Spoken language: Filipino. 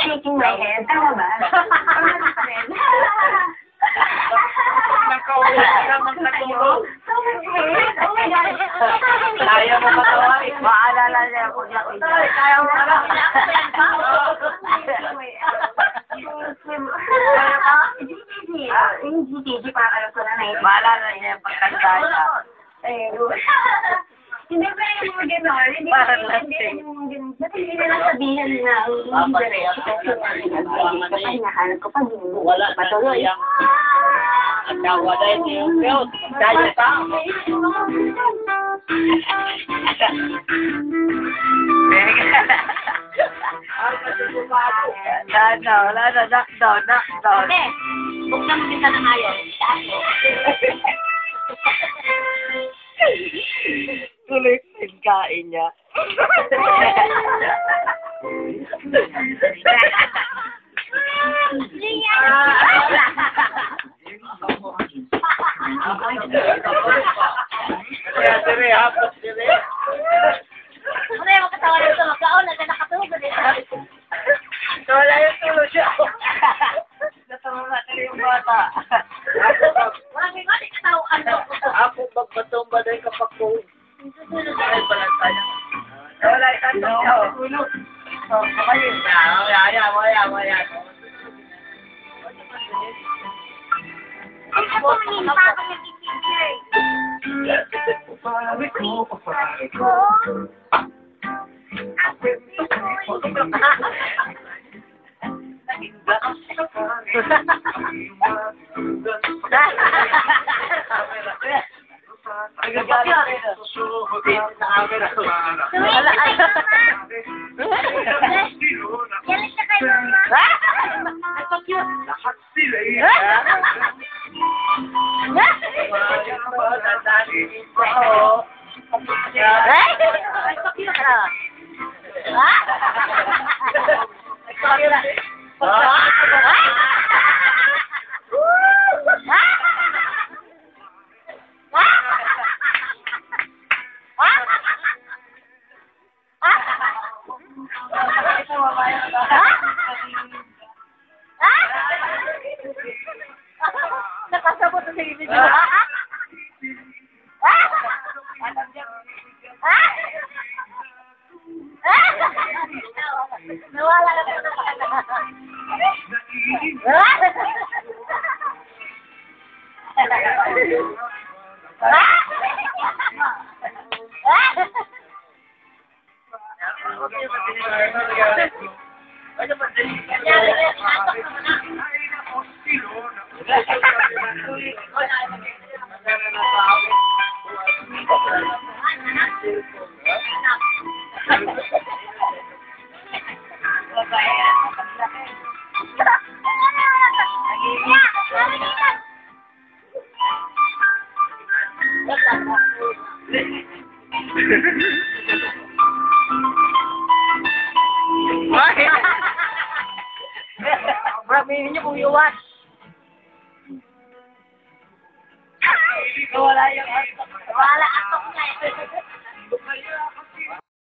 Shaking my head. Tama ba? Tama pa rin. Nagkaulit ka magkatulog. Oh my God. Kaya mo matawag. Maalala niya ako lang. Kaya mo matawag. Yung GTG para alam ko na na. Maalala niya yung pagkanda niya. Hindi ba yung mga gano'n? Hindi ba yung mga gano'n? Ba't hindi nila sabihin na hindi diretso kasi nahanap ko pa din. Wala na siyang nagkawala yung cute. Dahil pa. Wala na, knockdown. Okay, buksan mo bisa ng ayaw. Tuloy yung kain niya. Kaya dire, hapos dire. Ano yung katawa nito? Magkaon na nakatulog na dito. Wala yung tulo siya. Natawa natin yung bata. Wala may mali katawan. Ako magpatumba na yung kapakong. Ay, palang tayo. Wala yung tatong siya. Tulog. Wala. Ay, ako may papa ng teenager. Galit ka kay mama. Lahat sila Nakasabot sa video. Nawala na ito. Sabihin niyo kung iwas. Wala yung atok. Wala atok na.